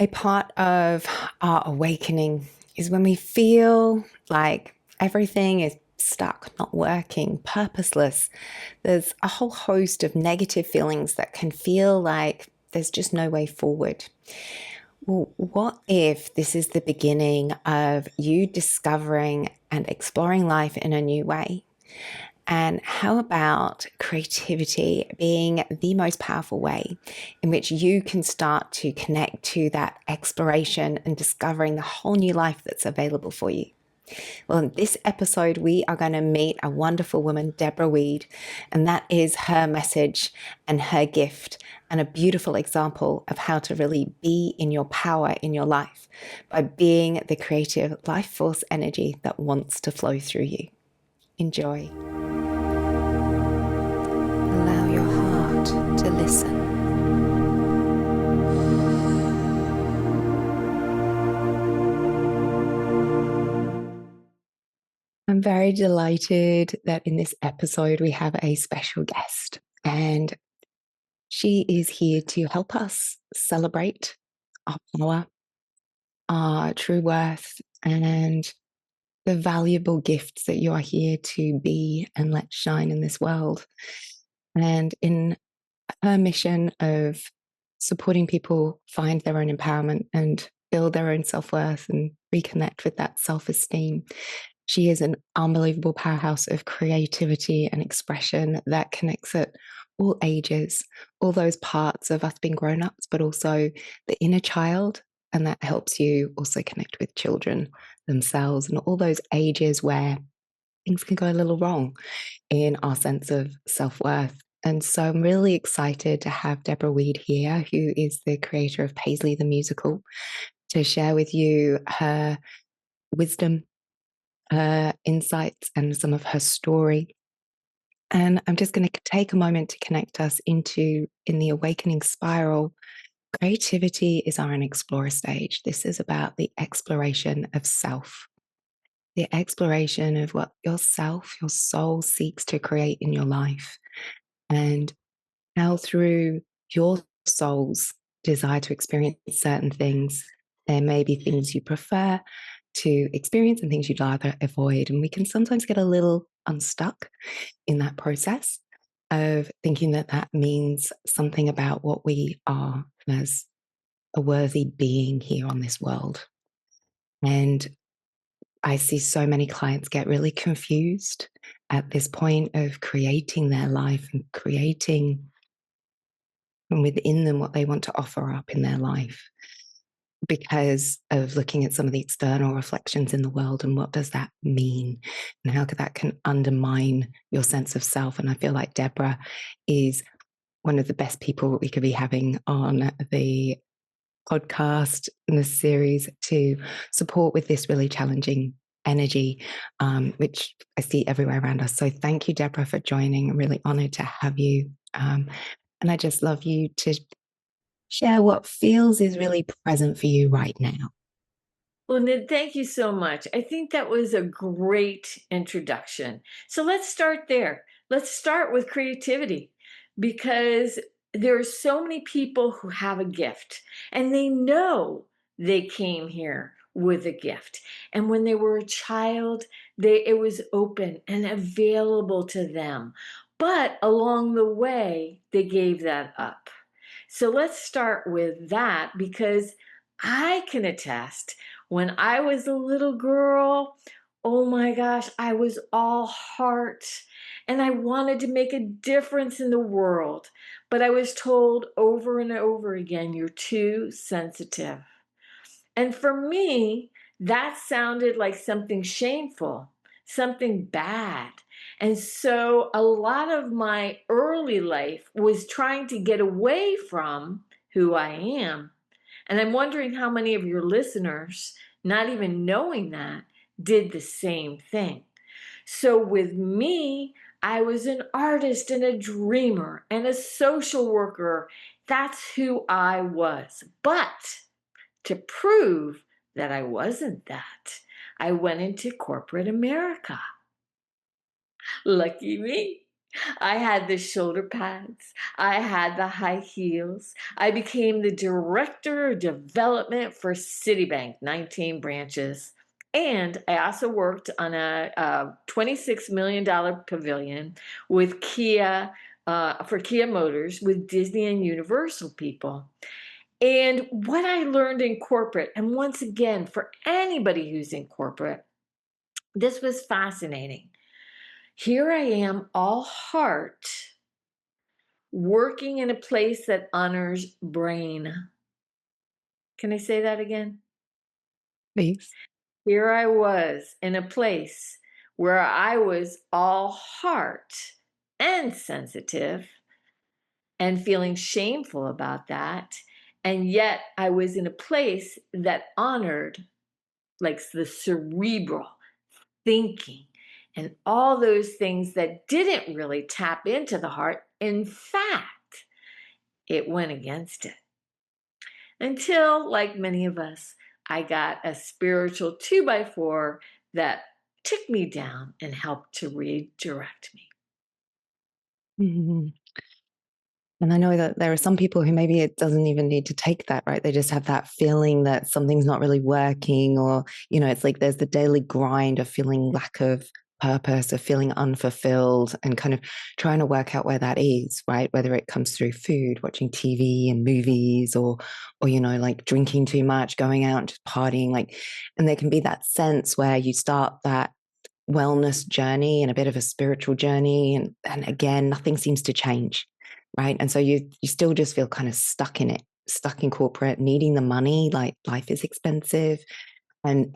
A part of our awakening is when we feel like everything is stuck, not working, purposeless. There's a whole host of negative feelings that can feel like there's just no way forward. Well, what if this is the beginning of you discovering and exploring life in a new way? And how about creativity being the most powerful way in which you can start to connect to that exploration and discovering the whole new life that's available for you? Well, in this episode, we are going to meet a wonderful woman, Deborah Weed, and that is her message and her gift, and a beautiful example of how to really be in your power in your life by being the creative life force energy that wants to flow through you. Enjoy. Allow your heart to listen. I'm very delighted that in this episode we have a special guest, and she is here to help us celebrate our power, our true worth, and the valuable gifts that you are here to be and let shine in this world. And in her mission of supporting people find their own empowerment and build their own self-worth and reconnect with that self-esteem, she is an unbelievable powerhouse of creativity and expression that connects at all ages, all those parts of us being grown-ups, but also the inner child. And that helps you also connect with children themselves and all those ages where things can go a little wrong in our sense of self-worth. And so I'm really excited to have Deborah Weed here, who is the creator of Paisley the Musical, to share with you her wisdom, her insights, and some of her story. And I'm just going to take a moment to connect us into, in the awakening spiral, creativity is our explorer stage. This is about the exploration of self, the exploration of what yourself, your soul seeks to create in your life. And how through your soul's desire to experience certain things, there may be things you prefer to experience and things you'd rather avoid. And we can sometimes get a little unstuck in that process of thinking that that means something about what we are as a worthy being here on this world. And I see so many clients get really confused at this point of creating their life and creating from within them what they want to offer up in their life because of looking at some of the external reflections in the world and what does that mean and how that can undermine your sense of self. And I feel like Deborah is one of the best people we could be having on the podcast in this series to support with this really challenging energy, which I see everywhere around us. So thank you, Deborah, for joining. I'm really honored to have you. And I just love you to share what feels is really present for you right now. Well, Nid, thank you so much. I think that was a great introduction. So let's start there. Let's start with creativity because there are so many people who have a gift and they know they came here with a gift. And when they were a child, it was open and available to them. But along the way, they gave that up. So let's start with that because I can attest when I was a little girl, oh my gosh, I was all heart and I wanted to make a difference in the world. But I was told over and over again, you're too sensitive. And for me, that sounded like something shameful, something bad. And so a lot of my early life was trying to get away from who I am. And I'm wondering how many of your listeners, not even knowing that, did the same thing. So with me, I was an artist and a dreamer and a social worker. That's who I was. But to prove that I wasn't that, I went into corporate America. Lucky me. I had the shoulder pads. I had the high heels. I became the director of development for Citibank, 19 branches. And I also worked on a $26 million pavilion with Kia, for Kia Motors, with Disney and Universal people. And what I learned in corporate, and once again, for anybody who's in corporate, this was fascinating. Here I am, all heart, working in a place that honors brain. Can I say that again? Please. Here I was in a place where I was all heart and sensitive and feeling shameful about that. And yet I was in a place that honored like the cerebral thinking and all those things that didn't really tap into the heart. In fact, it went against it. Until, like many of us, I got a spiritual 2x4 that took me down and helped to redirect me. Mhm. And I know that there are some people who maybe it doesn't even need to take that, right? They just have that feeling that something's not really working, or, it's like there's the daily grind of feeling lack of purpose, of feeling unfulfilled, and kind of trying to work out where that is, right? Whether it comes through food, watching TV and movies, or, like drinking too much, going out and just partying, like, and there can be that sense where you start that wellness journey and a bit of a spiritual journey, and again nothing seems to change, right? And so you still just feel kind of stuck in it, stuck in corporate, needing the money, like life is expensive, and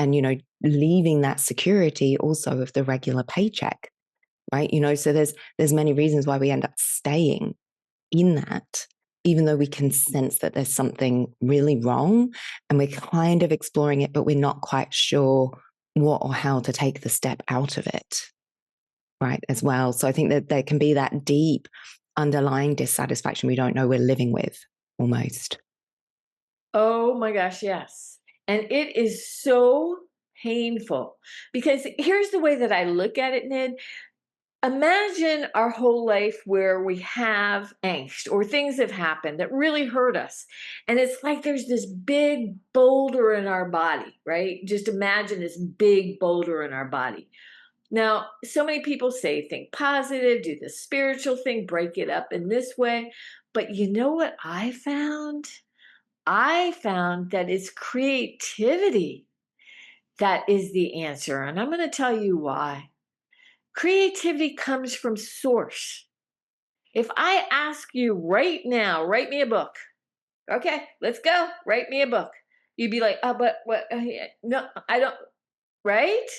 leaving that security also of the regular paycheck, right? So there's many reasons why we end up staying in that, even though we can sense that there's something really wrong, and we're kind of exploring it, but we're not quite sure what or how to take the step out of it, right? As well. So I think that there can be that deep underlying dissatisfaction we don't know we're living with, almost. Oh my gosh, yes. And it is so painful because here's the way that I look at it, Nid. Imagine our whole life where we have angst or things have happened that really hurt us. And it's like there's this big boulder in our body, right? Just imagine this big boulder in our body. Now, so many people say think positive, do the spiritual thing, break it up in this way. But you know what I found? I found that it's creativity that is the answer. And I'm going to tell you why. Creativity comes from source. If I ask you right now, write me a book. Okay, let's go. Write me a book. You'd be like, oh, but what? No, I don't. Right?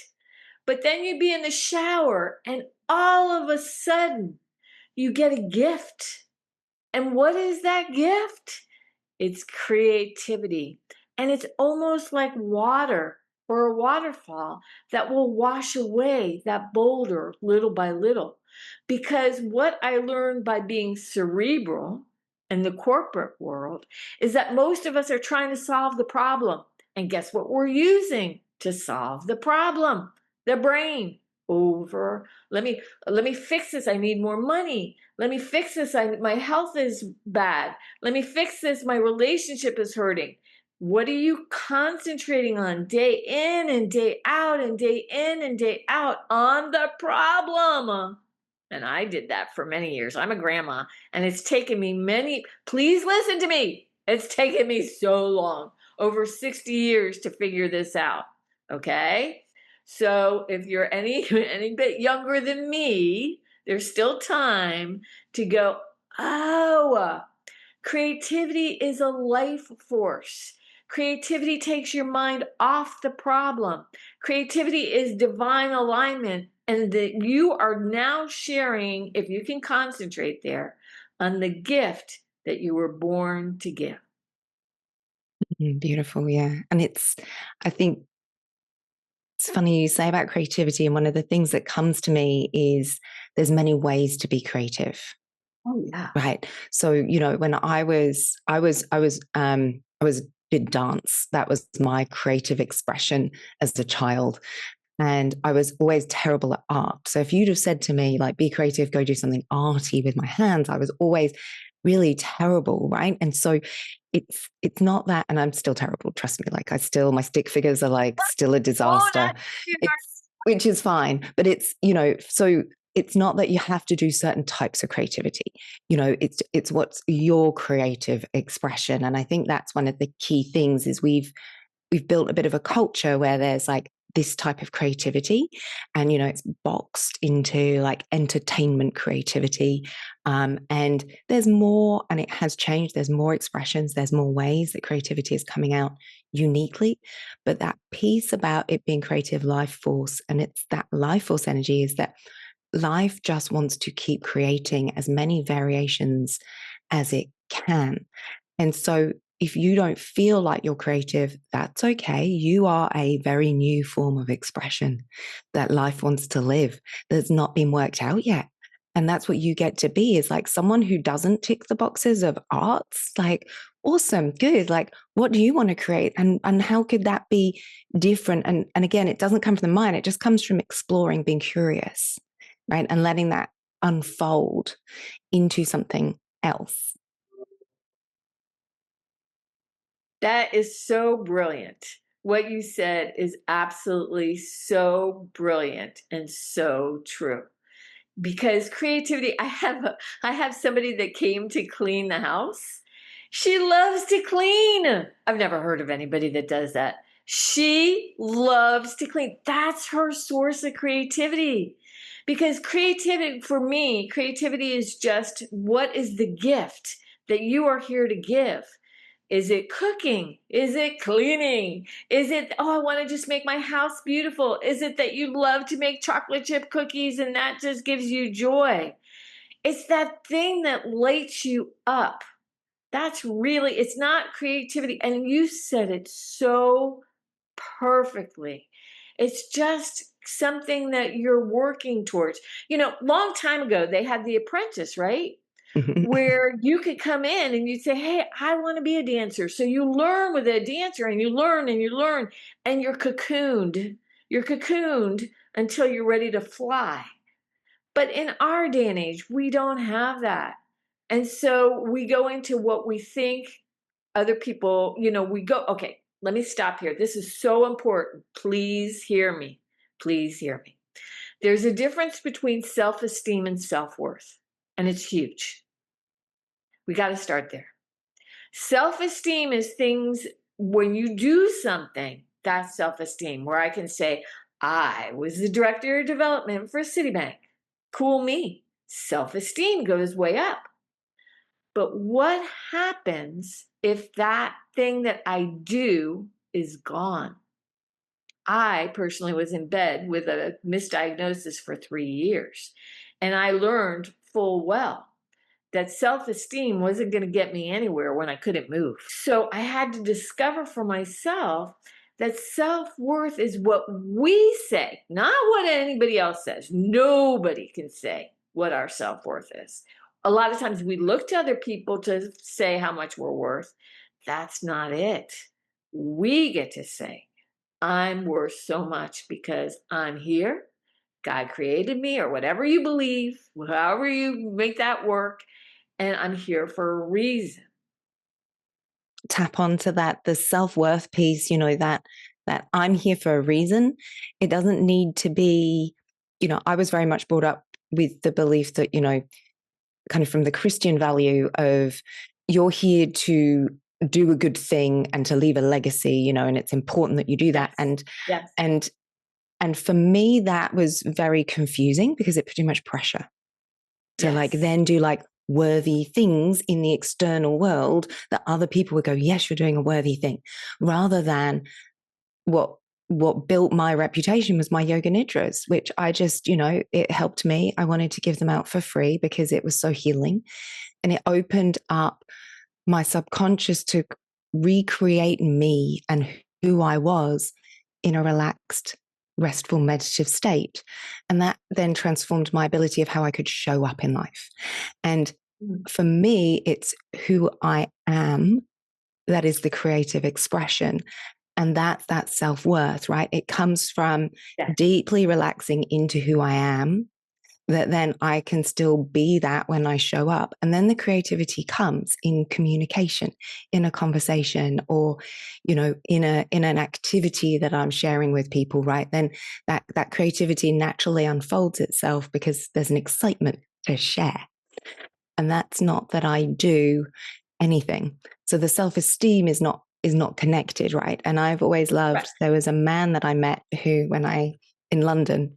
But then you'd be in the shower, and all of a sudden, you get a gift. And what is that gift? It's creativity. And it's almost like water or a waterfall that will wash away that boulder little by little. Because what I learned by being cerebral in the corporate world is that most of us are trying to solve the problem. And guess what we're using to solve the problem? The brain. Over. Let me fix this. I need more money. Let me fix this. My health is bad. Let me fix this. My relationship is hurting. What are you concentrating on day in and day out and day in and day out? On the problem. And I did that for many years. I'm a grandma, and it's taken me please listen to me. It's taken me so long, over 60 years to figure this out. Okay? So if you're any bit younger than me, there's still time to go, oh, creativity is a life force. Creativity takes your mind off the problem. Creativity is divine alignment, and that you are now sharing, if you can concentrate there, on the gift that you were born to give. Beautiful, yeah. And I think it's funny you say about creativity, and one of the things that comes to me is there's many ways to be creative. Oh yeah. Right. So, when I was did dance. That was my creative expression as a child. And I was always terrible at art. So if you'd have said to me, like, be creative, go do something arty with my hands, I was always really terrible, right? And so it's not that, and I'm still terrible, trust me. Like, my stick figures are like still a disaster. Which is fine. But it's, so it's not that you have to do certain types of creativity. It's what's your creative expression. And I think that's one of the key things is we've built a bit of a culture where there's like this type of creativity, and it's boxed into like entertainment creativity, and there's more, and it has changed. There's more expressions, there's more ways that creativity is coming out uniquely. But that piece about it being creative life force, and it's that life force energy, is that life just wants to keep creating as many variations as it can. And so if you don't feel like you're creative, that's okay. You are a very new form of expression that life wants to live that's not been worked out yet. And that's what you get to be, is like someone who doesn't tick the boxes of arts. Like, awesome, good. Like, what do you want to create? And how could that be different? And again, it doesn't come from the mind. It just comes from exploring, being curious, right? And letting that unfold into something else. That is so brilliant. What you said is absolutely so brilliant and so true. Because creativity, I have somebody that came to clean the house. She loves to clean. I've never heard of anybody that does that. She loves to clean. That's her source of creativity. Because creativity, for me, creativity is just, what is the gift that you are here to give? Is it cooking? Is it cleaning? Is it, oh, I want to just make my house beautiful? Is it that you love to make chocolate chip cookies and that just gives you joy? It's that thing that lights you up. That's really, it's not creativity. And you said it so perfectly. It's just something that you're working towards. Long time ago, they had The Apprentice, right? Where you could come in and you'd say, hey, I want to be a dancer. So you learn with a dancer, and you learn and you learn, and you're cocooned. You're cocooned until you're ready to fly. But in our day and age, we don't have that. And so we go into what we think other people, we go, okay, let me stop here. This is so important. Please hear me. Please hear me. There's a difference between self-esteem and self-worth, and it's huge. We got to start there. Self-esteem is things when you do something, that's self-esteem, where I can say, I was the director of development for Citibank. Cool me. Self-esteem goes way up. But what happens if that thing that I do is gone? I personally was in bed with a misdiagnosis for 3 years, and I learned full well that self-esteem wasn't going to get me anywhere when I couldn't move. So I had to discover for myself that self-worth is what we say, not what anybody else says. Nobody can say what our self-worth is. A lot of times we look to other people to say how much we're worth. That's not it. We get to say, I'm worth so much because I'm here. God created me, or whatever you believe, however you make that work, and I'm here for a reason. Tap onto that, the self-worth piece, that I'm here for a reason. It doesn't need to be, I was very much brought up with the belief that, kind of from the Christian value of, you're here to do a good thing and to leave a legacy, and it's important that you do that. Yes. And for me, that was very confusing because it put too much pressure to like then do like worthy things in the external world that other people would go, yes, you're doing a worthy thing, rather than what built my reputation was my yoga nidras, which I just, it helped me. I wanted to give them out for free because it was so healing, and it opened up my subconscious to recreate me and who I was in a relaxed, restful, meditative state. And that then transformed my ability of how I could show up in life. And for me, it's who I am that is the creative expression. And that's that self-worth, right? It comes from Yeah. deeply relaxing into who I am, that then I can still be that when I show up. And then the creativity comes in communication, in a conversation, or, you know, in an activity that I'm sharing with people, right? Then that creativity naturally unfolds itself because there's an excitement to share. And that's not that I do anything. So the self-esteem is not connected, right? And I've always Right. loved, there was a man that I met who, when I in London,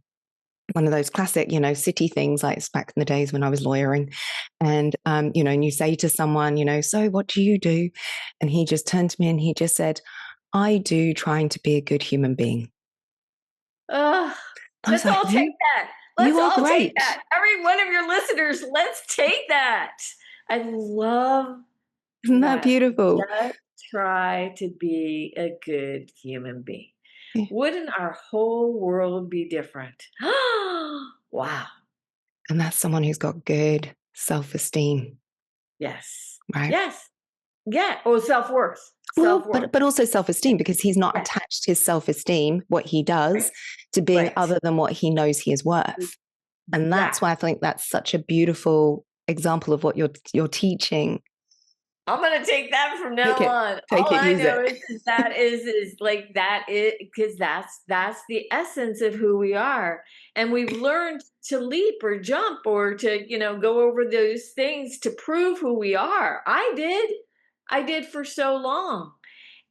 one of those classic, you know, city things, like it's back in the days when I was lawyering. And, you know, and you say to someone, you know, so what do you do? And he just turned to me and he just said, I do trying to be a good human being. Ugh, I was let's like, all take that. you Let's are all take great. that. Every one of your listeners, let's take that. I love Isn't that that. beautiful? Just try to be a good human being. Yeah. Wouldn't our whole world be different? Wow. And that's someone who's got good self-esteem, Yes. right? Yes. Yeah. Oh, self-worth. Well, Self-worth. but also self-esteem, because he's not Yeah. attached his self-esteem, what he does, Right. to being Right. other than what he knows he is worth. And that's why I Exactly. think that's such a beautiful example of what you're teaching. I'm gonna take that from Take now it, on. take All it, I use know it. is that is like that is because that's the essence of who we are. And we've learned to leap or jump or to, go over those things to prove who we are. I did. I did for so long.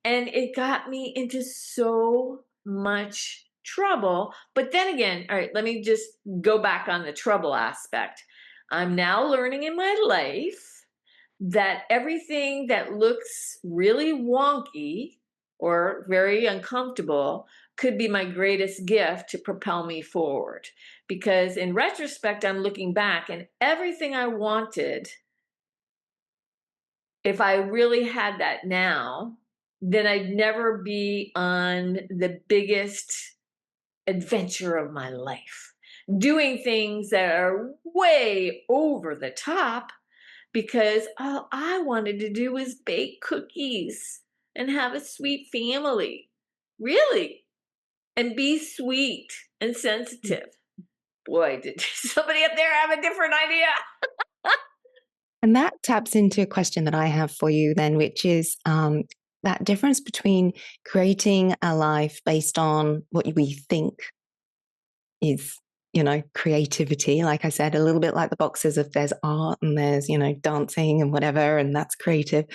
And it got me into so much trouble. But then again, all right, let me just go back on the trouble aspect. I'm now learning in my life that everything that looks really wonky or very uncomfortable could be my greatest gift to propel me forward. Because in retrospect, I'm looking back and everything I wanted, if I really had that now, then I'd never be on the biggest adventure of my life, doing things that are way over the top because all I wanted to do was bake cookies and have a sweet family. Really. And be sweet and sensitive. Boy, did somebody up there have a different idea? And that taps into a question that I have for you then, which is that difference between creating a life based on what we think is, you know, creativity. Like I said, a little bit like the boxes, if there's art and there's, you know, dancing and whatever, and that's creative.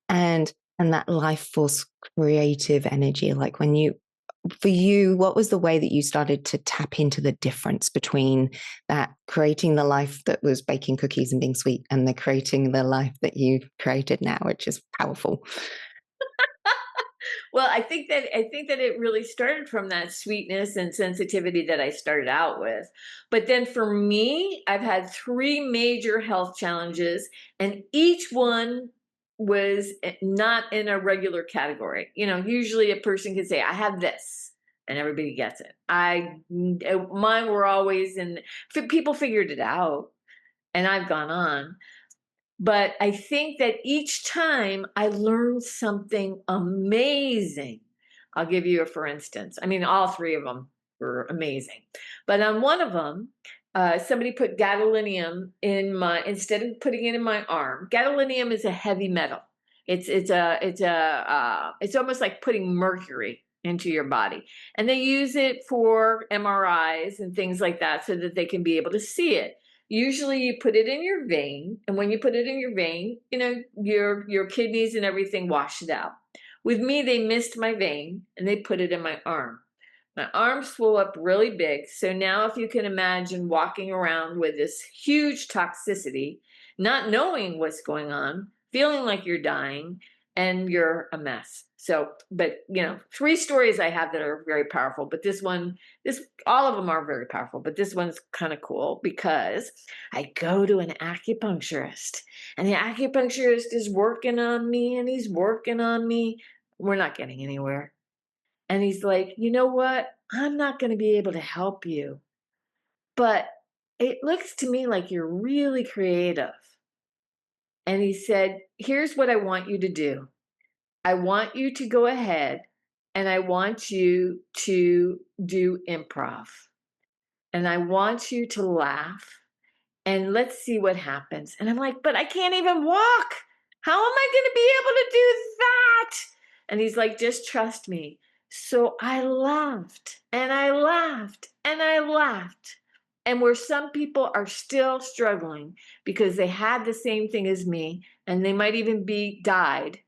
And that life force creative energy. Like when you, for you, what was the way that you started to tap into the difference between that creating the life that was baking cookies and being sweet and the creating the life that you created now, which is powerful? Well, I think that it really started from that sweetness and sensitivity that I started out with. But then for me, I've had three major health challenges, and each one was not in a regular category. Usually a person can say, I have this, and everybody gets it. Mine were always in, people figured it out, and I've gone on. But I think that each time I learned something amazing. I'll give you a for instance. I mean, all three of them were amazing. But on one of them, somebody put gadolinium instead of putting it in my arm. Gadolinium is a heavy metal. It's almost like putting mercury into your body, and they use it for MRIs and things like that so that they can be able to see it. Usually you put it in your vein, and when you put it in your vein, your kidneys and everything wash it out. With me, they missed my vein and they put it in my arm. My arm swelled up really big. So now if you can imagine walking around with this huge toxicity, not knowing what's going on, feeling like you're dying, and you're a mess. So, but three stories I have that are very powerful, but this all of them are very powerful, but this one's kind of cool because I go to an acupuncturist, and the acupuncturist is working on me and he's working on me. We're not getting anywhere. And he's like, you know what? I'm not going to be able to help you, but it looks to me like you're really creative. And he said, here's what I want you to do. I want you to go ahead and I want you to do improv, and I want you to laugh, and let's see what happens." And I'm like, "But I can't even walk. How am I going to be able to do that?" And he's like, "Just trust me." So I laughed and I laughed and I laughed. And where some people are still struggling because they had the same thing as me and they might even be died,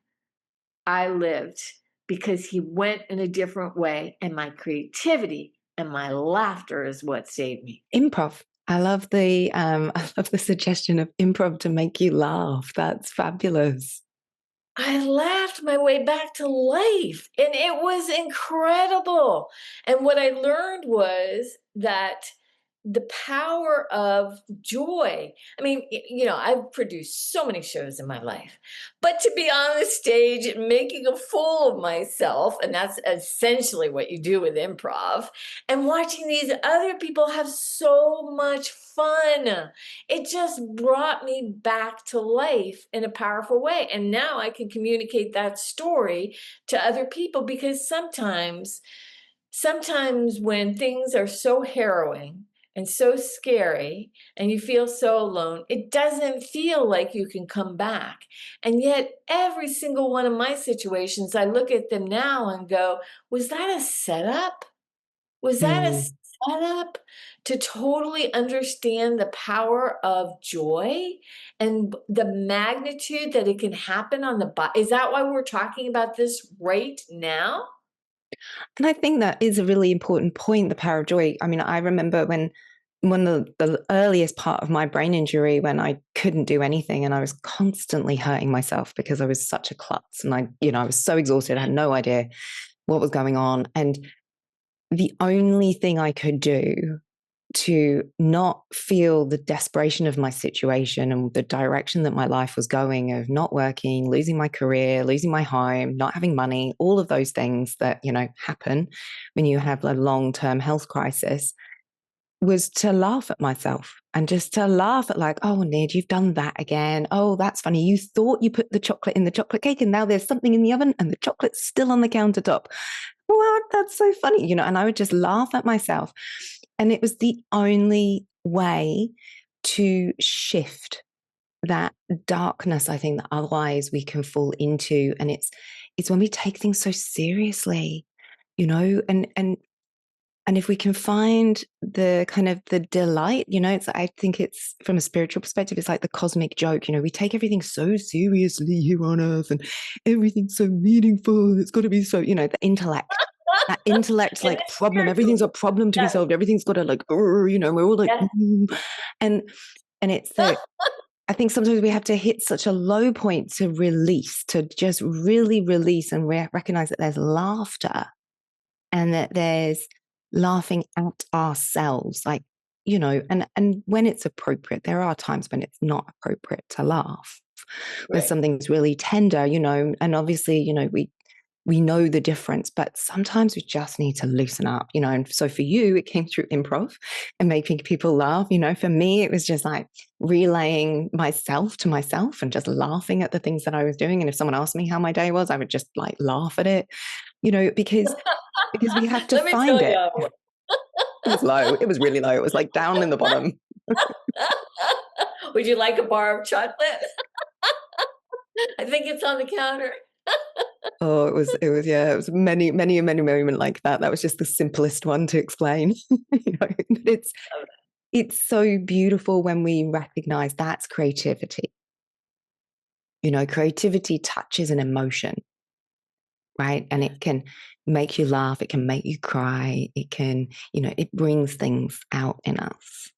I lived because he went in a different way, and my creativity and my laughter is what saved me. Improv. I love the I love the suggestion of improv to make you laugh. That's fabulous. I laughed my way back to life, and it was incredible. And what I learned was that the power of joy. I mean, I've produced so many shows in my life, but to be on the stage and making a fool of myself, and that's essentially what you do with improv, and watching these other people have so much fun, it just brought me back to life in a powerful way. And now I can communicate that story to other people, because sometimes when things are so harrowing and so scary and you feel so alone, it doesn't feel like you can come back. And yet, every single one of my situations, I look at them now and go, was that a setup? Was that a Mm. setup to totally understand the power of joy and the magnitude that it can happen on the body? Is that why we're talking about this right now? And I think that is a really important point, the power of joy. I mean, I remember when one of the earliest part of my brain injury, when I couldn't do anything and I was constantly hurting myself because I was such a klutz, and I was so exhausted, I had no idea what was going on. And the only thing I could do to not feel the desperation of my situation and the direction that my life was going, of not working, losing my career, losing my home, not having money, all of those things that, happen when you have a long-term health crisis, was to laugh at myself and just to laugh at, like, "Oh, Nid, you've done that again. Oh, that's funny. You thought you put the chocolate in the chocolate cake and now there's something in the oven and the chocolate's still on the countertop. What? That's so funny." And I would just laugh at myself. And it was the only way to shift that darkness, I think, that otherwise we can fall into. And it's when we take things so seriously, and if we can find the kind of the delight, I think it's, from a spiritual perspective, it's like the cosmic joke. We take everything so seriously here on earth, and everything's so meaningful. It's got to be so, the intellect. That intellect, And like, the problem. Everything's spiritual. a problem to be Yes, solved. Everything's got to, like, we're all like, yes. and it's the. I think sometimes we have to hit such a low point to release, to just really release and recognize that there's laughter, and that there's laughing at ourselves, like, and when it's appropriate. There are times when it's not appropriate to laugh, where Right. something's really tender, and obviously, we know the difference, but sometimes we just need to loosen up, and so for you, it came through improv and making people laugh. For me, it was just like relaying myself to myself and just laughing at the things that I was doing. And if someone asked me how my day was, I would just, like, laugh at it, because we have to Let me find tell it. you. It was low. It was really low. It was like down in the bottom. Would you like a bar of chocolate? I think it's on the counter. Oh, yeah, it was many, many, many moment like that. That was just the simplest one to explain. But it's so beautiful when we recognize that's creativity. Creativity touches an emotion, right? And it can make you laugh. It can make you cry. It can, it brings things out in us.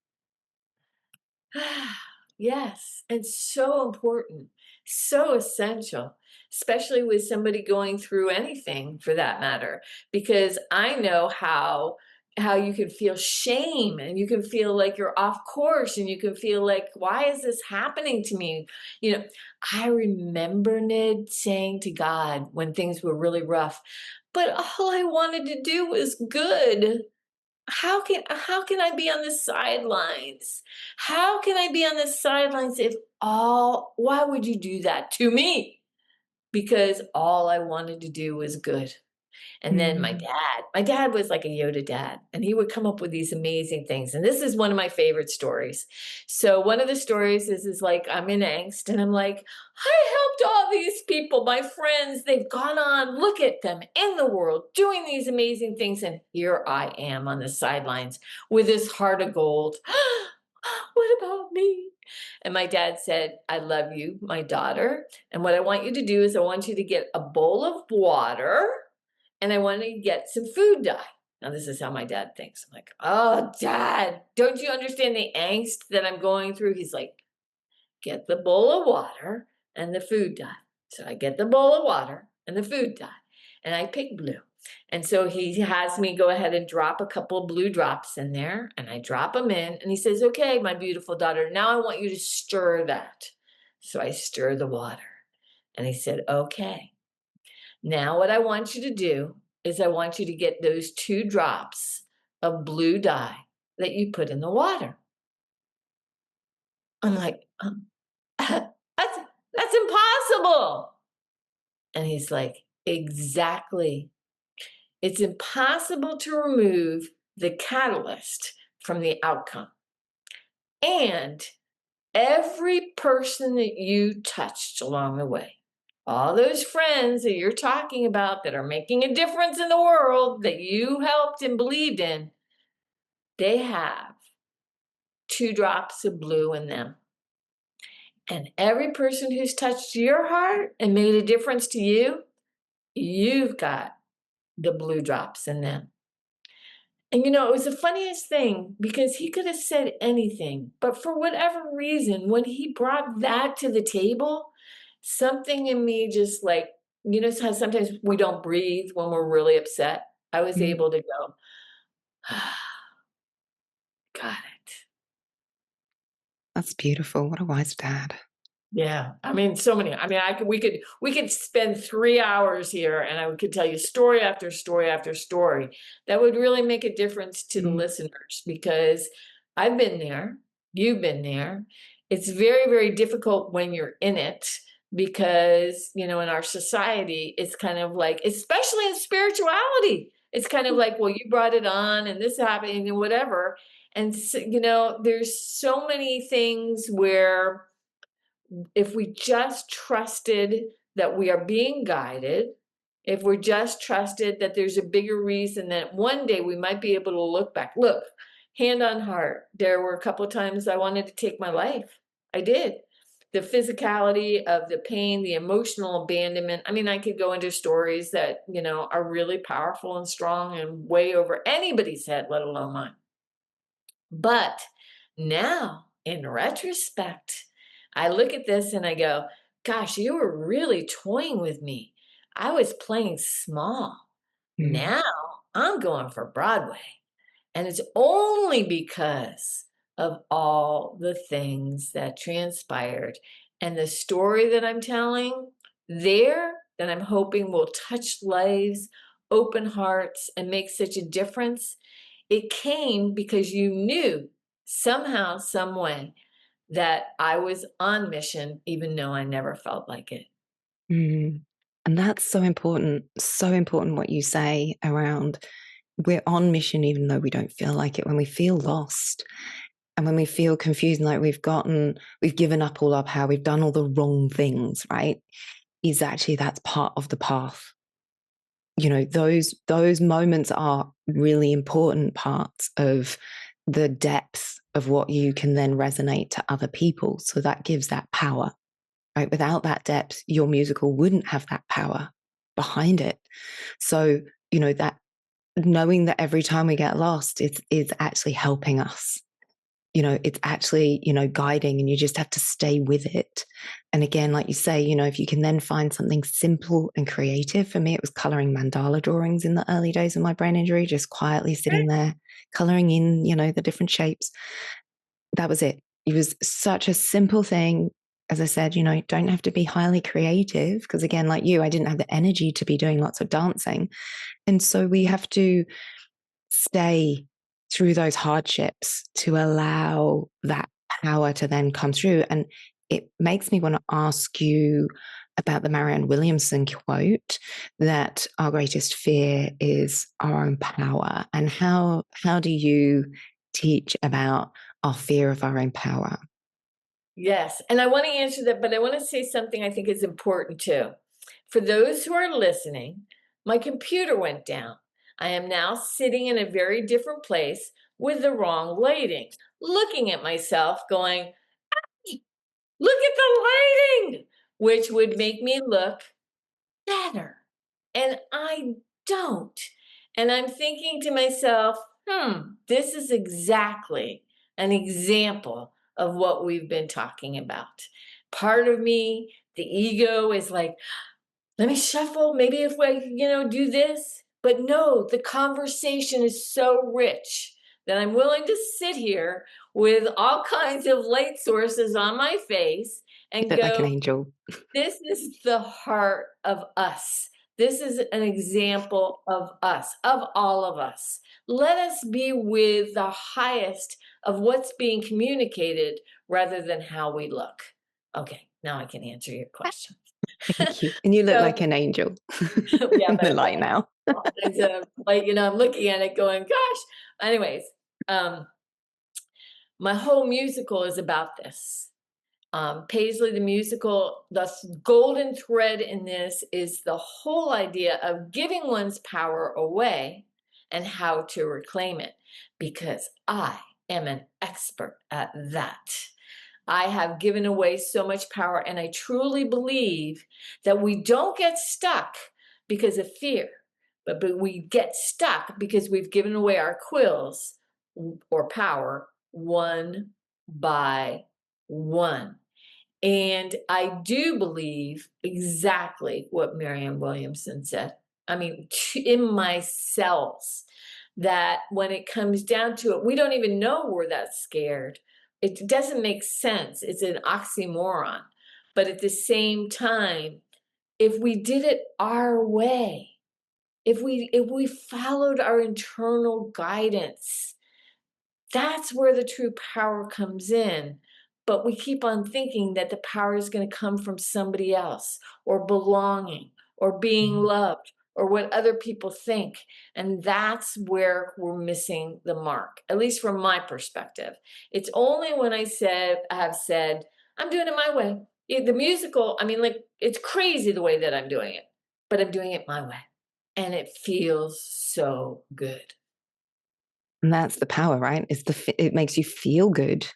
Yes, and so important, so essential, especially with somebody going through anything for that matter, because I know how you can feel shame and you can feel like you're off course and you can feel like, why is this happening to me? You know, I remember Nid saying to God when things were really rough, but all I wanted to do was good. How can I be on the sidelines? How can I be on the sidelines if all why would you do that to me? Because all I wanted to do was good. And then my dad was like a Yoda dad, and he would come up with these amazing things. And this is one of my favorite stories. So one of the stories is like, I'm in angst and I'm like, I helped all these people, my friends, they've gone on, look at them in the world doing these amazing things. And here I am on the sidelines with this heart of gold. What about me? And my dad said, I love you, my daughter. And what I want you to do is I want you to get a bowl of water and I want to get some food dye. Now, this is how my dad thinks. I'm like, oh, Dad, don't you understand the angst that I'm going through? He's like, get the bowl of water and the food dye. So I get the bowl of water and the food dye, and I pick blue. And so he has me go ahead and drop a couple of blue drops in there, and I drop them in, and he says, okay, my beautiful daughter, now I want you to stir that. So I stir the water, and he said, okay. Now what I want you to do is I want you to get those 2 drops of blue dye that you put in the water. I'm like, that's impossible. And he's like, exactly. It's impossible to remove the catalyst from the outcome. And every person that you touched along the way, all those friends that you're talking about that are making a difference in the world that you helped and believed in, they have 2 drops of blue in them. And every person who's touched your heart and made a difference to you, you've got the blue drops in them. And it was the funniest thing because he could have said anything, but for whatever reason, when he brought that to the table, something in me just like, how sometimes we don't breathe when we're really upset. I was able to go, got it. That's beautiful. What a wise dad. Yeah. I mean, so many. I mean, we could spend 3 hours here and I could tell you story after story after story that would really make a difference to the listeners because I've been there, you've been there. It's very, very difficult when you're in it because, in our society, it's kind of like, especially in spirituality, it's kind of like, well, you brought it on and this happened and whatever. And, so, there's so many things where if we just trusted that we are being guided, if we're just trusted that there's a bigger reason that one day we might be able to look back. Look, hand on heart, there were a couple of times I wanted to take my life. I did. The physicality of the pain, the emotional abandonment. I mean, I could go into stories that, are really powerful and strong and way over anybody's head, let alone mine. But now, in retrospect, I look at this and I go, gosh, you were really toying with me. I was playing small. Now I'm going for Broadway. And it's only because of all the things that transpired and the story that I'm telling there that I'm hoping will touch lives, open hearts, and make such a difference. It came because you knew somehow, some way, that I was on mission, even though I never felt like it. And that's so important what you say around we're on mission even though we don't feel like it, when we feel lost and when we feel confused and like we've given up all our power, we've done all the wrong things, right? Is actually that's part of the path. Those moments are really important parts of the depth of what you can then resonate to other people. So that gives that power, right? Without that depth, your musical wouldn't have that power behind it. So, that knowing that every time we get lost, it's actually helping us. It's actually, guiding, and you just have to stay with it. And again, like you say, if you can then find something simple and creative. For me, it was coloring mandala drawings in the early days of my brain injury, just quietly sitting there, coloring in, the different shapes. That was it. It was such a simple thing. As I said, don't have to be highly creative because, again, like you, I didn't have the energy to be doing lots of dancing. And so we have to stay through those hardships to allow that power to then come through. And it makes me want to ask you about the Marianne Williamson quote that our greatest fear is our own power. And how do you teach about our fear of our own power? Yes, and I want to answer that, but I want to say something I think is important too. For those who are listening, my computer went down. I am now sitting in a very different place with the wrong lighting, looking at myself going, look at the lighting, which would make me look better. And I don't. And I'm thinking to myself, this is exactly an example of what we've been talking about. Part of me, the ego, is like, let me shuffle. Maybe if we, do this. But no, the conversation is so rich that I'm willing to sit here with all kinds of light sources on my face You and look like an go, angel. this is the heart of us. This is an example of us, of all of us. Let us be with the highest of what's being communicated rather than how we look. Okay, now I can answer your question. Thank you. And you look So, like an angel yeah, in the but light now. it's like, I'm looking at it going, gosh. Anyways, my whole musical is about this. Paisley the Musical, the golden thread in this is the whole idea of giving one's power away and how to reclaim it, because I am an expert at that. I have given away so much power, and I truly believe that we don't get stuck because of fear, but we get stuck because we've given away our quills or power one by one. And I do believe exactly what Marianne Williamson said. I mean, in my cells, that when it comes down to it, we don't even know we're that scared. It doesn't make sense. It's an oxymoron. But at the same time, if we did it our way, if we followed our internal guidance, that's where the true power comes in. But we keep on thinking that the power is going to come from somebody else, or belonging, or being loved, or what other people think. And that's where we're missing the mark, at least from my perspective. It's only when I have said, I'm doing it my way. The musical, I mean, like, it's crazy the way that I'm doing it, but I'm doing it my way. And it feels so good. And that's the power, right? It makes you feel good.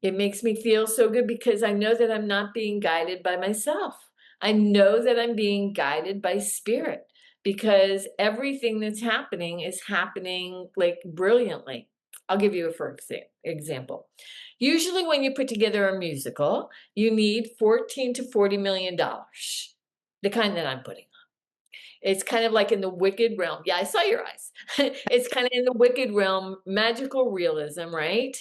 It makes me feel so good because I know that I'm not being guided by myself. I know that I'm being guided by spirit, because everything that's happening is happening like brilliantly. I'll give you a for example. Usually when you put together a musical, you need 14 to 40 million dollars. The kind that I'm putting. It's kind of like in the wicked realm. Yeah, I saw your eyes. It's kind of in the wicked realm, magical realism, right?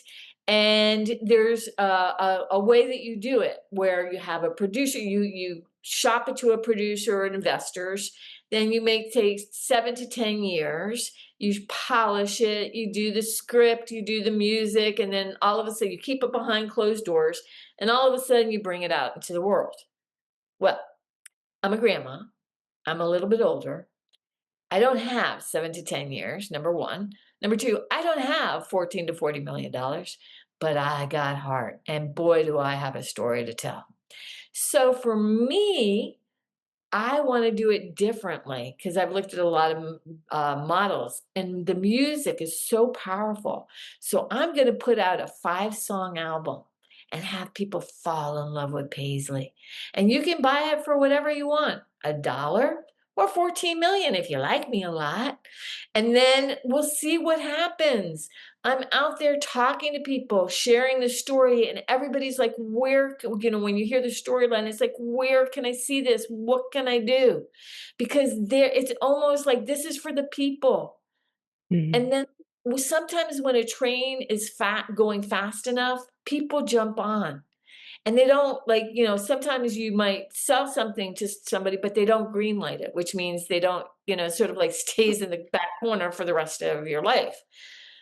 And there's a way that you do it where you have a producer, you shop it to a producer and investors. Then you may take 7 to 10 years. You polish it, you do the script, you do the music, and then all of a sudden you keep it behind closed doors, and all of a sudden you bring it out into the world. Well, I'm a grandma. I'm a little bit older. I don't have 7 to 10 years, number one. Number two, I don't have 14 to 40 million dollars, but I got heart. And boy, do I have a story to tell. So for me, I want to do it differently because I've looked at a lot of models, and the music is so powerful. So I'm going to put out a 5-song album and have people fall in love with Paisley. And you can buy it for whatever you want, $1 or 14 million if you like me a lot. And then we'll see what happens. I'm out there talking to people, sharing the story, and everybody's like, where, when you hear the storyline, it's like, where can I see this? What can I do? Because it's almost like this is for the people. Mm. And then sometimes when a train is going fast enough, people jump on. And they don't, like, sometimes you might sell something to somebody, but they don't greenlight it, which means they don't, sort of like stays in the back corner for the rest of your life.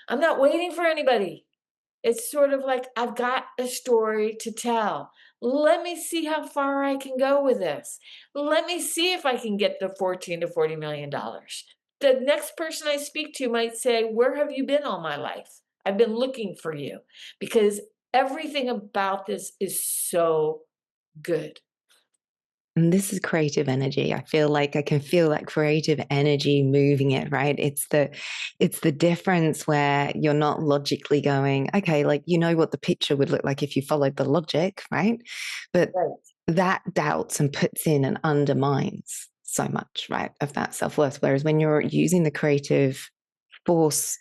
I'm not waiting for anybody. It's sort of like I've got a story to tell. Let me see how far I can go with this. Let me see if I can get the 14 to 40 million dollars. The next person I speak to might say, "Where have you been all my life? I've been looking for you." Because everything about this is so good. And this is creative energy. I feel like I can feel that creative energy moving it, right? It's the difference where you're not logically going, okay, like you know what the picture would look like if you followed the logic, right? But Right. that doubts and puts in and undermines so much, right, of that self-worth. Whereas when you're using the creative force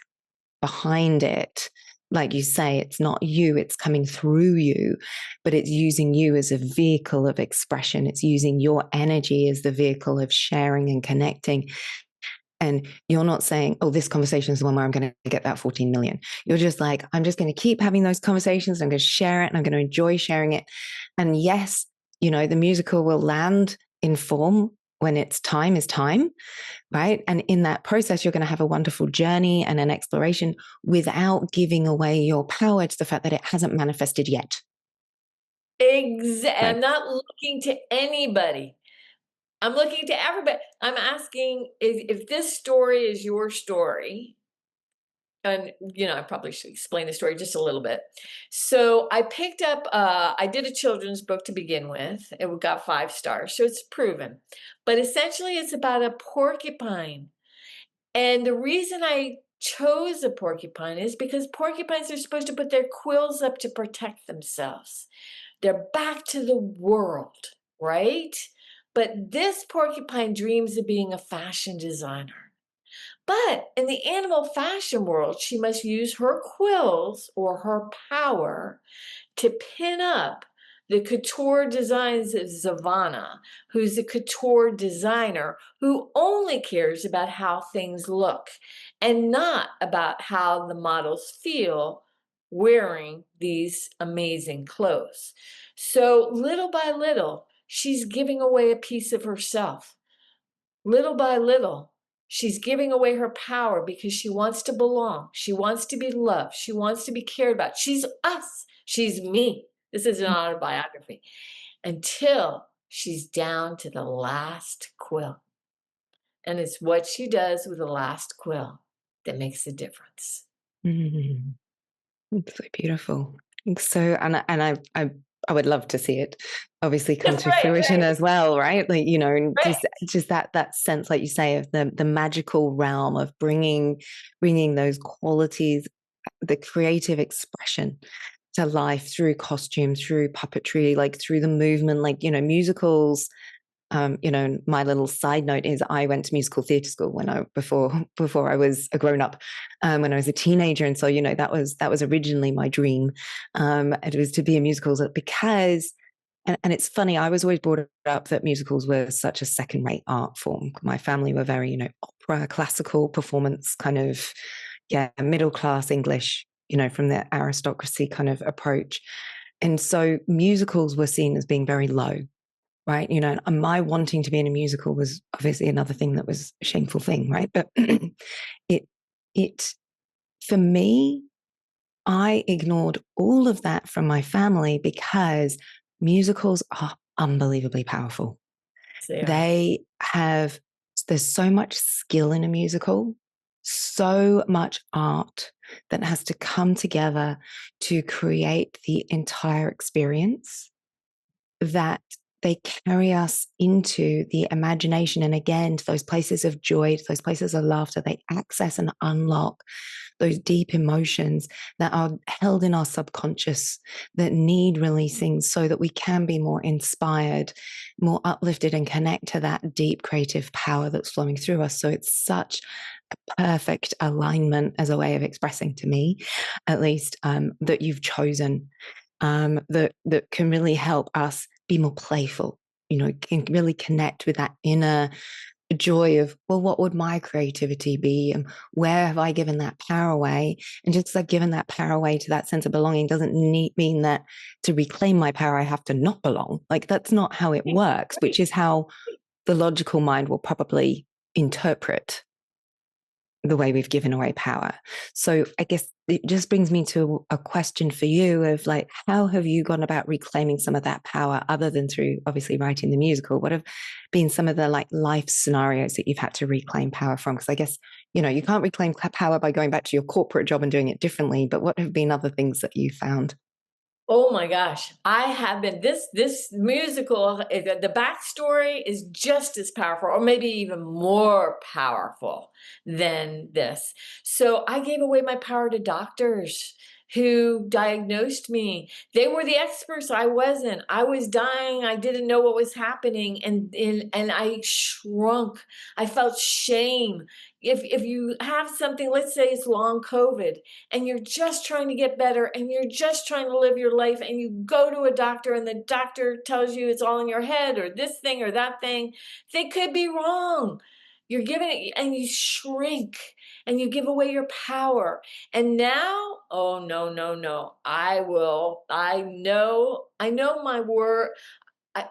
behind it, like you say, it's not you, it's coming through you, but it's using you as a vehicle of expression. It's using your energy as the vehicle of sharing and connecting. And you're not saying, oh, this conversation is the one where I'm going to get that 14 million. You're just like, I'm just going to keep having those conversations. I'm going to share it and I'm going to enjoy sharing it. And yes, the musical will land in form when its time is time, right? And in that process, you're going to have a wonderful journey and an exploration without giving away your power to the fact that it hasn't manifested yet. I'm Right. not looking to anybody. I'm looking to everybody. I'm asking if this story is your story, and I probably should explain the story just a little bit. So I picked up, I did a children's book to begin with. It got 5 stars, so it's proven. But essentially, it's about a porcupine. And the reason I chose a porcupine is because porcupines are supposed to put their quills up to protect themselves. They're back to the world, right? But this porcupine dreams of being a fashion designer. But in the animal fashion world, she must use her quills or her power to pin up the couture designs of Zavana, who's a couture designer who only cares about how things look and not about how the models feel wearing these amazing clothes. So little by little, she's giving away a piece of herself. Little by little, she's giving away her power because she wants to belong. She wants to be loved. She wants to be cared about. She's us. She's me. This is an autobiography. Until she's down to the last quill. And it's what she does with the last quill that makes the difference. Mm. It's so beautiful. So, and I would love to see it obviously come That's to right, fruition right, as well, right? Like, and right. just that sense, like you say, of the magical realm of bringing those qualities, the creative expression to life through costume, through puppetry, like through the movement, like, musicals. My little side note is I went to musical theatre school before I was a grown up, when I was a teenager, and so that was originally my dream. It was to be a musical because, and it's funny, I was always brought up that musicals were such a second rate art form. My family were very opera, classical performance kind of, yeah, middle class English, from the aristocracy kind of approach, and so musicals were seen as being very low, right? And my wanting to be in a musical was obviously another thing that was a shameful thing, right? But it it for me, I ignored all of that from my family because musicals are unbelievably powerful. They are. They have there's so much skill in a musical, so much art that has to come together to create the entire experience, that they carry us into the imagination and again to those places of joy, to those places of laughter. They access and unlock those deep emotions that are held in our subconscious that need releasing so that we can be more inspired, more uplifted, and connect to that deep creative power that's flowing through us. So it's such a perfect alignment as a way of expressing, to me at least, that you've chosen, that can really help us be more playful, can really connect with that inner joy of, well, what would my creativity be? And where have I given that power away? And just like giving that power away to that sense of belonging doesn't mean that to reclaim my power, I have to not belong. Like that's not how it works, which is how the logical mind will probably interpret the way we've given away power. So I guess it just brings me to a question for you of like, how have you gone about reclaiming some of that power other than through obviously writing the musical? What have been some of the like life scenarios that you've had to reclaim power from? Because I guess, you know, you can't reclaim power by going back to your corporate job and doing it differently, but what have been other things that you found? Oh my gosh, I have been this musical, the backstory is just as powerful or maybe even more powerful than this. So I gave away my power to doctors who diagnosed me. They were the experts, I wasn't. I was dying, I didn't know what was happening, and I shrunk. I felt shame. If you have something, let's say it's long COVID, and you're just trying to get better and you're just trying to live your life, and you go to a doctor and the doctor tells you it's all in your head or this thing or that thing, they could be wrong. You're giving it and you shrink and you give away your power. And now, oh no, no, no. I know my word. I,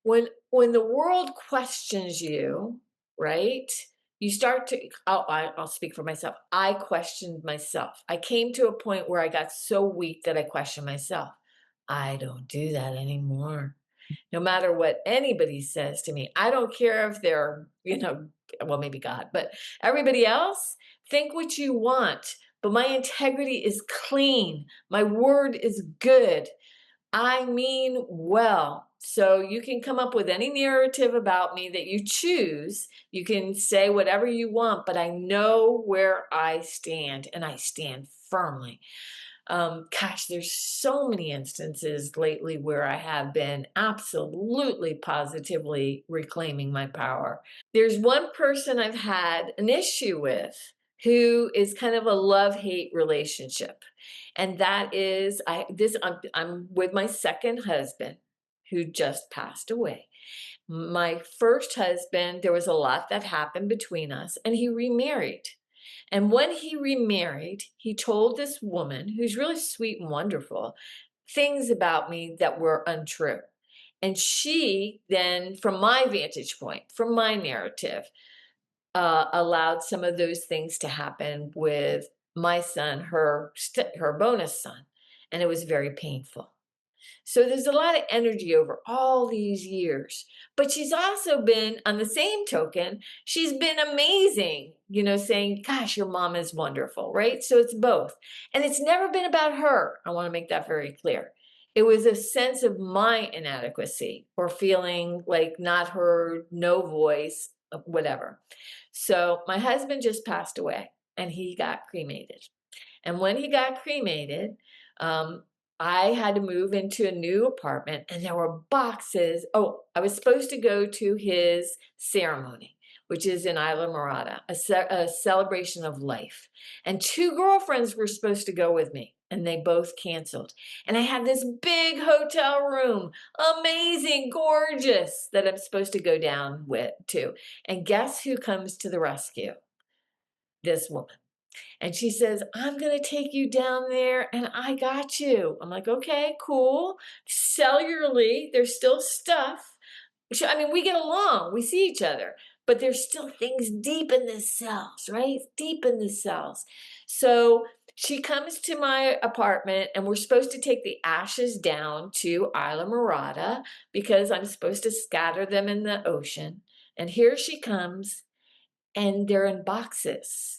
when the world questions you, right? You start to, I'll speak for myself. I questioned myself. I came to a point where I got so weak that I questioned myself. I don't do that anymore. No matter what anybody says to me, I don't care if they're, well, maybe God, but everybody else, think what you want. But my integrity is clean. My word is good. I mean well. So you can come up with any narrative about me that you choose. You can say whatever you want, but I know where I stand and I stand firmly. Gosh, there's so many instances lately where I have been absolutely positively reclaiming my power. There's one person I've had an issue with who is kind of a love-hate relationship. And that is I'm with my second husband who just passed away. My first husband, there was a lot that happened between us and he remarried. And when he remarried, he told this woman who's really sweet and wonderful things about me that were untrue. And she then, from my vantage point, from my narrative, allowed some of those things to happen with my son, her bonus son, and it was very painful. So there's a lot of energy over all these years. But she's also been, on the same token, she's been amazing, saying, gosh, your mom is wonderful, right? So it's both. And it's never been about her. I want to make that very clear. It was a sense of my inadequacy or feeling like not heard, no voice, whatever. So my husband just passed away and he got cremated. And when he got cremated, um, I had to move into a new apartment and there were boxes. Oh, I was supposed to go to his ceremony, which is in Isla Morada, a celebration of life. And two girlfriends were supposed to go with me and they both canceled. And I had this big hotel room, amazing, gorgeous, that I'm supposed to go down with to. And guess who comes to the rescue? This woman. And she says, I'm going to take you down there and I got you. I'm like, okay, cool. Cellularly, there's still stuff. I mean, we get along, we see each other, but there's still things deep in the cells, right? Deep in the cells. So she comes to my apartment and we're supposed to take the ashes down to Isla Morada because I'm supposed to scatter them in the ocean. And here she comes and they're in boxes.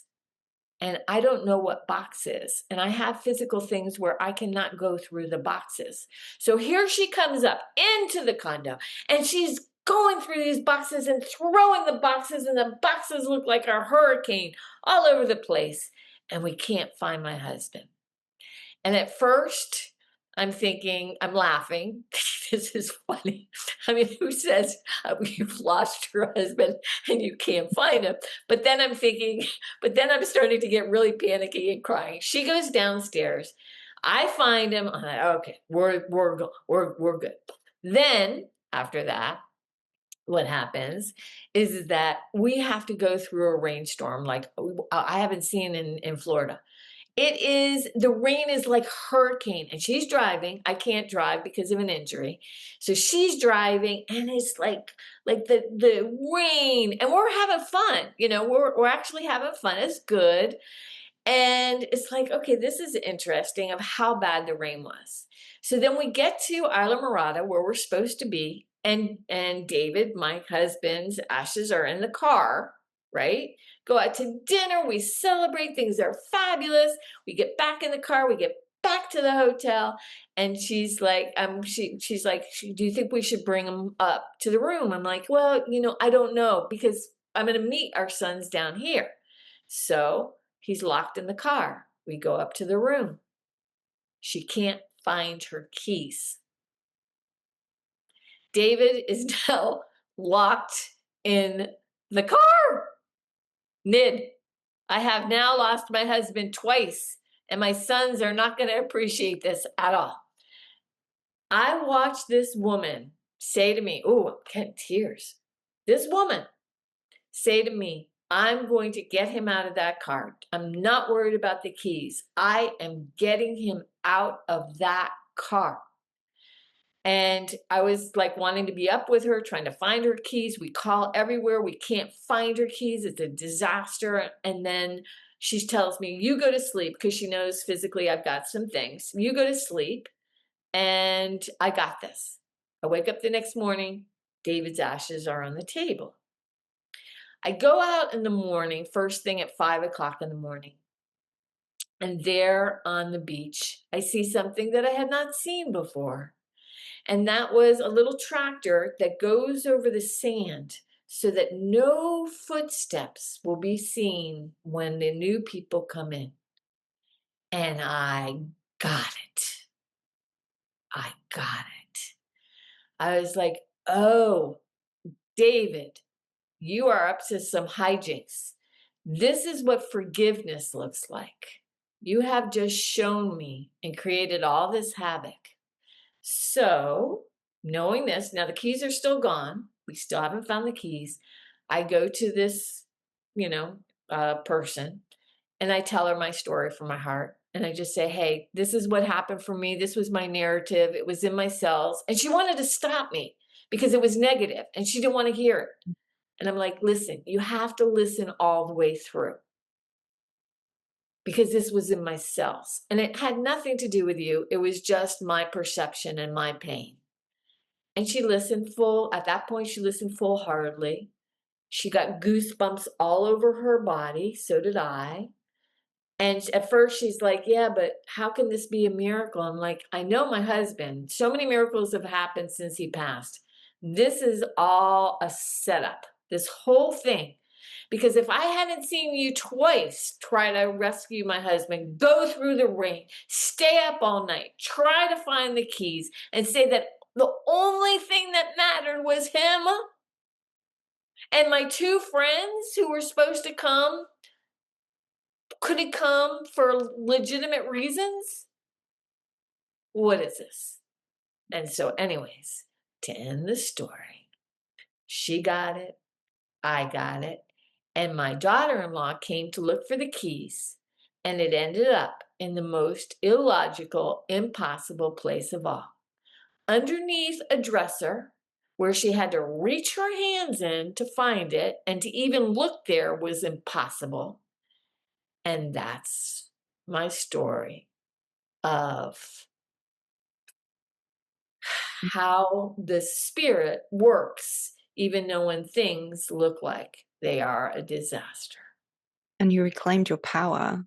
And I don't know what box is. And I have physical things where I cannot go through the boxes. So here she comes up into the condo and she's going through these boxes and throwing the boxes, and the boxes look like a hurricane all over the place. And we can't find my husband. And at first, I'm thinking, I'm laughing. This is funny. I mean, who says you've lost your husband and you can't find him? But then I'm thinking, but then I'm starting to get really panicky and crying. She goes downstairs. I find him. I'm like, okay, we're good. Then after that, what happens is that we have to go through a rainstorm like I haven't seen in Florida. The rain is like hurricane, and she's driving. I can't drive because of an injury. So she's driving, and it's like the rain, and we're having fun. We're actually having fun. It's good. And it's like, okay, this is interesting of how bad the rain was. So then we get to Isla Morada, where we're supposed to be, and David, my husband's ashes are in the car, right? Go out to dinner, we celebrate, things are fabulous. We get back in the car, we get back to the hotel, and she's like, she's like, do you think we should bring him up to the room? I'm like, well, I don't know, because I'm going to meet our sons down here. So he's locked in the car. We go up to the room. She can't find her keys. David is now locked in the car. Nid, I have now lost my husband twice, and my sons are not going to appreciate this at all. I watched this woman say to me, oh, I'm getting tears. This woman say to me, I'm going to get him out of that car. I'm not worried about the keys. I am getting him out of that car. And I was like wanting to be up with her, trying to find her keys. We call everywhere. We can't find her keys. It's a disaster. And then she tells me, you go to sleep, because she knows physically I've got some things. You go to sleep, and I got this. I wake up the next morning. David's ashes are on the table. I go out in the morning, first thing at 5 o'clock in the morning. And there on the beach, I see something that I had not seen before. And that was a little tractor that goes over the sand so that no footsteps will be seen when the new people come in. And I got it. I got it. I was like, oh, David, you are up to some hijinks. This is what forgiveness looks like. You have just shown me and created all this havoc. So, knowing this, now the keys are still gone. We still haven't found the keys. I go to this, person, and I tell her my story from my heart. And I just say, hey, this is what happened for me. This was my narrative. It was in my cells. And she wanted to stop me because it was negative and she didn't want to hear it. And I'm like, listen, you have to listen all the way through, because this was in my cells and it had nothing to do with you. It was just my perception and my pain. And she listened at that point, she listened full-heartedly. She got goosebumps all over her body. So did I. And at first she's like, yeah, but how can this be a miracle? I'm like, I know my husband. So many miracles have happened since he passed. This is all a setup, this whole thing. Because if I hadn't seen you twice try to rescue my husband, go through the rain, stay up all night, try to find the keys, and say that the only thing that mattered was him, and my two friends who were supposed to come couldn't come for legitimate reasons, what is this? And so anyways, to end the story, she got it, I got it, and my daughter-in-law came to look for the keys, and it ended up in the most illogical, impossible place of all. Underneath a dresser, where she had to reach her hands in to find it, and to even look there was impossible. And that's my story of how the spirit works, even though when things look like they are a disaster. And you reclaimed your power,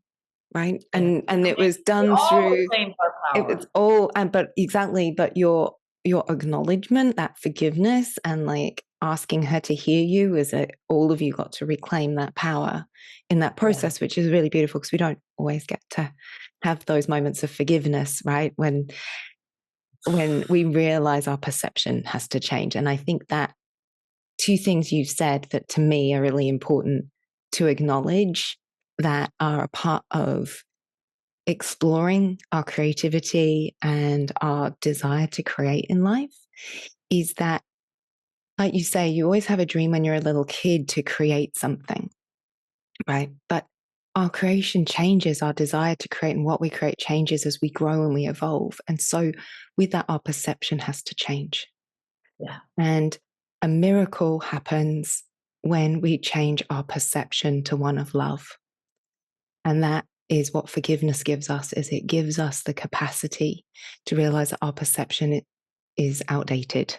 right? Yeah. And it was done We all through, reclaim our it power. was all, but exactly, but your acknowledgement, that forgiveness, and like asking her to hear you, is that all of you got to reclaim that power in that process, which is really beautiful, because we don't always get to have those moments of forgiveness, right? When we realize our perception has to change. And I think that two things you've said that to me are really important to acknowledge, that are a part of exploring our creativity and our desire to create in life, is that, like you say, you always have a dream when you're a little kid to create something, right? But our creation changes, our desire to create and what we create changes as we grow and we evolve. And so, with that, our perception has to change. Yeah. And a miracle happens when we change our perception to one of love. And that is what forgiveness gives us, is it gives us the capacity to realize that our perception is outdated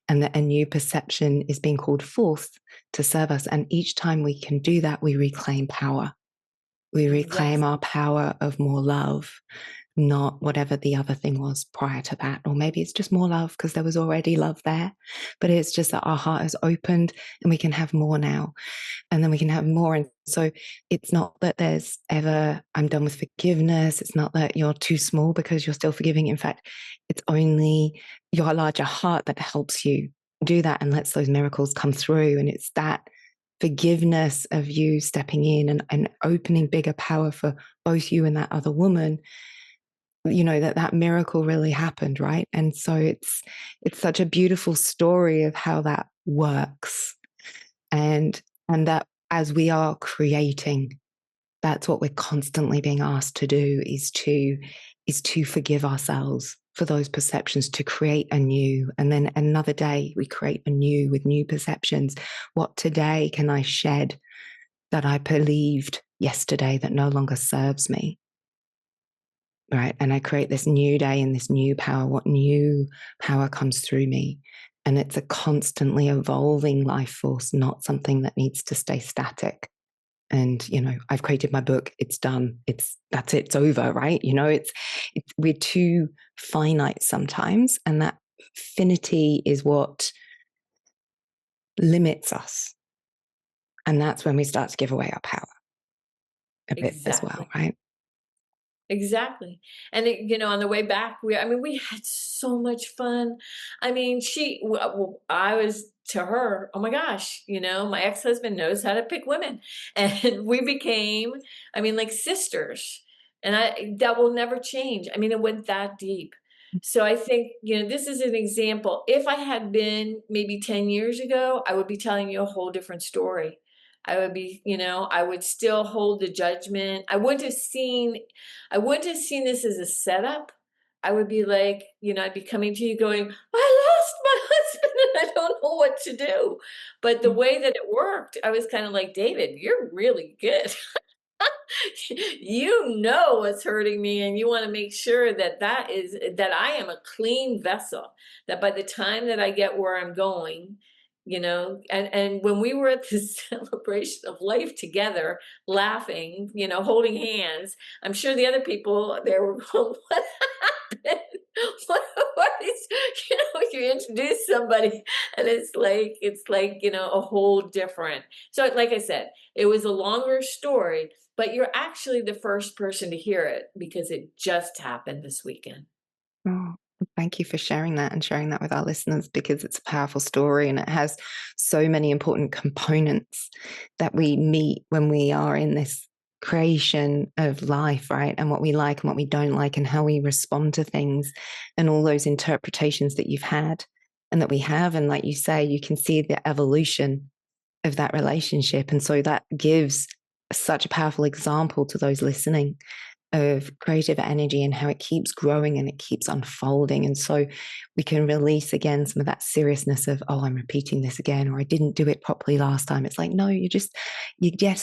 and that a new perception is being called forth to serve us. And each time we can do that, we reclaim power. We Yes. reclaim our power of more love, not whatever the other thing was prior to that. Or maybe it's just more love because there was already love there. But it's just that our heart has opened and we can have more now. And then we can have more. And so it's not that there's ever, I'm done with forgiveness. It's not that you're too small because you're still forgiving. In fact, it's only your larger heart that helps you do that and lets those miracles come through. And it's that forgiveness of you stepping in and opening bigger power for both you and that other woman, that miracle really happened, right? And so it's such a beautiful story of how that works. And that as we are creating, that's what we're constantly being asked to do, is to forgive ourselves for those perceptions, to create anew. And then another day we create anew with new perceptions. What today can I shed that I believed yesterday that no longer serves me? Right. And I create this new day and this new power. What new power comes through me? And it's a constantly evolving life force, not something that needs to stay static. And, I've created my book. It's done. That's it. It's over. Right. We're too finite sometimes. And that finity is what limits us. And that's when we start to give away our power a bit as well. Exactly. Right. Exactly. And on the way back, we had so much fun. I was to her, oh my gosh, my ex-husband knows how to pick women. And we became, like sisters. And that will never change. It went that deep. So I think, this is an example. If I had been maybe 10 years ago, I would be telling you a whole different story. I would still hold the judgment. I wouldn't have seen this as a setup. I would be like, I'd be coming to you going, I lost my husband and I don't know what to do. But the way that it worked, I was kind of like, David, you're really good. You know what's hurting me, and you want to make sure that I am a clean vessel, that by the time that I get where I'm going, and when we were at this celebration of life together, laughing, holding hands, I'm sure the other people there were going, what happened? What is, you introduce somebody and it's like, a whole different. So like I said, it was a longer story, but you're actually the first person to hear it because it just happened this weekend. Oh, thank you for sharing that and sharing that with our listeners, because it's a powerful story and it has so many important components that we meet when we are in this creation of life, right? And what we like and what we don't like and how we respond to things and all those interpretations that you've had and that we have. And like you say, you can see the evolution of that relationship. And so that gives such a powerful example to those listening of creative energy and how it keeps growing and it keeps unfolding. And so we can release again some of that seriousness of, oh, I'm repeating this again, or I didn't do it properly last time. It's like, no, you're just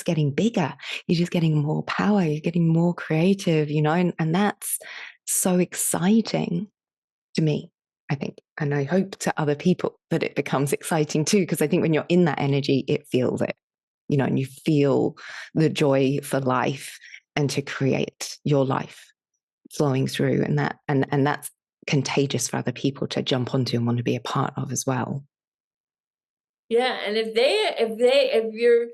getting bigger. You're just getting more power. You're getting more creative, and that's so exciting to me, I think. And I hope to other people that it becomes exciting too, because I think when you're in that energy, it feels it, and you feel the joy for life and to create your life flowing through, and that's contagious for other people to jump onto and want to be a part of as well. Yeah, and if you're,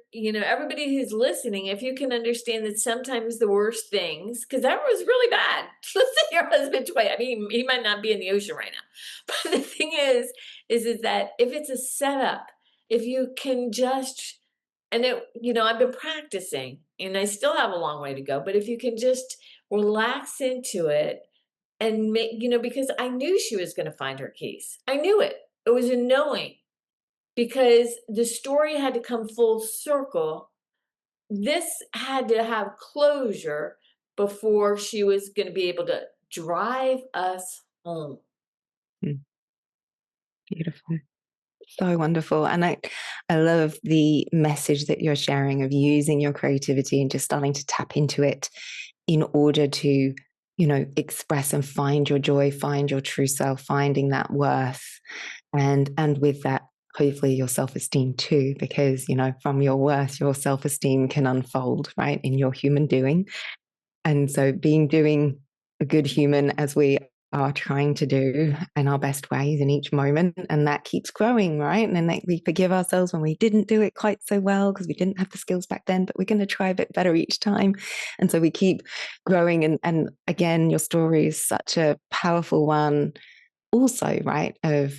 everybody who's listening, if you can understand that sometimes the worst things, because that was really bad. Let's say your husband twice. He might not be in the ocean right now. But the thing is that if it's a setup, if you can just, and I've been practicing, and I still have a long way to go, but if you can just relax into it and make, because I knew she was going to find her keys. I knew it. It was a knowing because the story had to come full circle this had to have closure before she was going to be able to drive us home. Mm, beautiful. So wonderful. And I love the message that you're sharing of using your creativity and just starting to tap into it in order to, express and find your joy, find your true self, finding that worth. And with that, hopefully your self-esteem too, because, from your worth, your self-esteem can unfold, right, in your human doing. And so doing a good human as we are trying to do in our best ways in each moment. And that keeps growing, right? And then we forgive ourselves when we didn't do it quite so well because we didn't have the skills back then, but we're going to try a bit better each time. And so we keep growing. And again, your story is such a powerful one also, right, of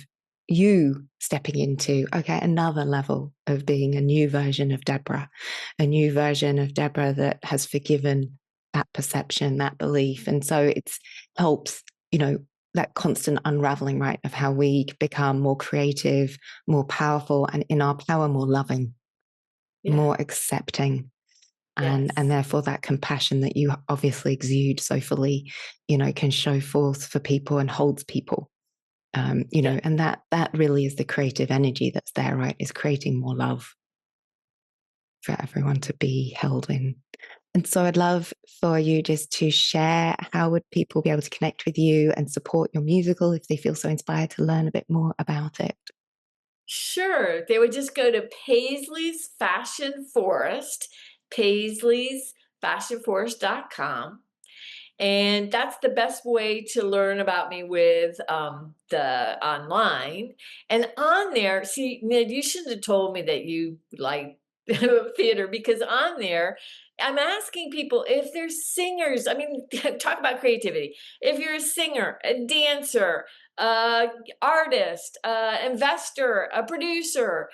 you stepping into, okay, another level of being a new version of Deborah, that has forgiven that perception, that belief. And so it's helps, that constant unraveling, right, of how we become more creative, more powerful, and in our power, more loving, more accepting. And therefore that compassion that you obviously exude so fully, can show forth for people and holds people. And that really is the creative energy that's there, right? Is creating more love for everyone to be held in. And so I'd love for you just to share, how would people be able to connect with you and support your musical if they feel so inspired to learn a bit more about it? Sure. They would just go to Paisley's Fashion Forest, Paisley'sFashionForest.com. And that's the best way to learn about me with the online. And on there, see, Nid, you shouldn't have told me that you like theater, because on there, I'm asking people if they're singers. I mean, talk about creativity. If you're a singer, a dancer, artist, investor, a producer,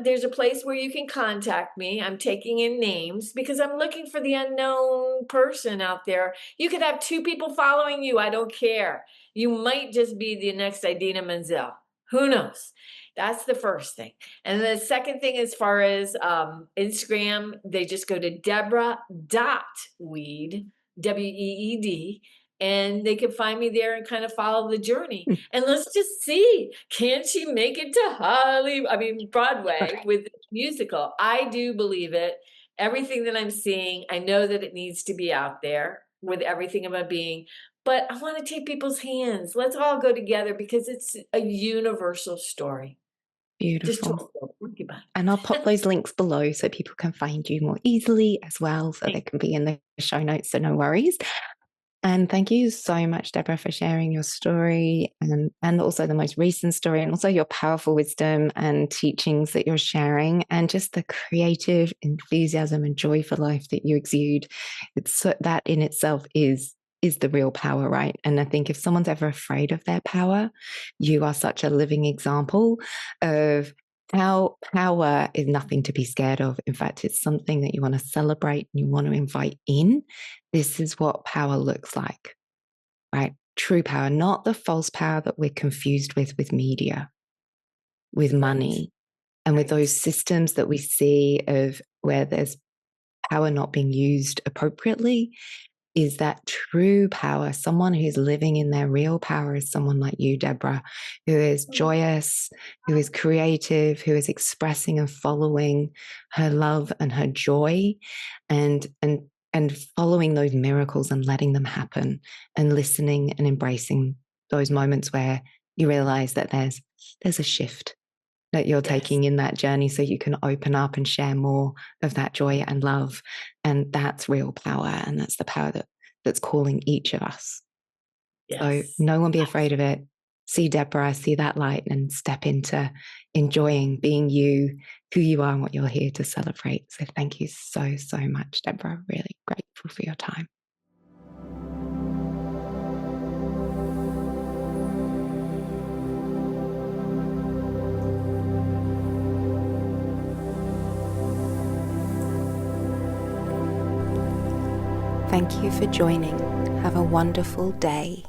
there's a place where you can contact me. I'm taking in names because I'm looking for the unknown person out there. You could have 2 people following you. I don't care. You might just be the next Idina Menzel. Who knows? That's the first thing. And the second thing, as far as Instagram, they just go to Deborah.Weed, Weed, and they can find me there and kind of follow the journey. And let's just see, can she make it to Broadway with the musical? I do believe it. Everything that I'm seeing, I know that it needs to be out there with everything of my being. But I want to take people's hands. Let's all go together because it's a universal story. Just Beautiful. talk about it. And I'll pop those links below so people can find you more easily as well. So they can be in the show notes, so no worries. And thank you so much, Deborah, for sharing your story and also the most recent story, and also your powerful wisdom and teachings that you're sharing, and just the creative enthusiasm and joy for life that you exude. That in itself is the real power, right? And I think if someone's ever afraid of their power, you are such a living example of how power is nothing to be scared of. In fact, it's something that you want to celebrate and you want to invite in. This is what power looks like, right? True power, not the false power that we're confused with media, with money, and with those systems that we see of where there's power not being used appropriately. Is that true power? Someone who's living in their real power is someone like you, Deborah, who is joyous, who is creative, who is expressing and following her love and her joy, and following those miracles and letting them happen, and listening and embracing those moments where you realize that there's a shift that you're taking in that journey, so you can open up and share more of that joy and love. And that's real power. And that's the power that's calling each of us. So no one be afraid of it. See Deborah, see that light, and step into enjoying being you, who you are, and what you're here to celebrate. So thank you so, so much, Deborah. Really grateful for your time. Thank you for joining. Have a wonderful day.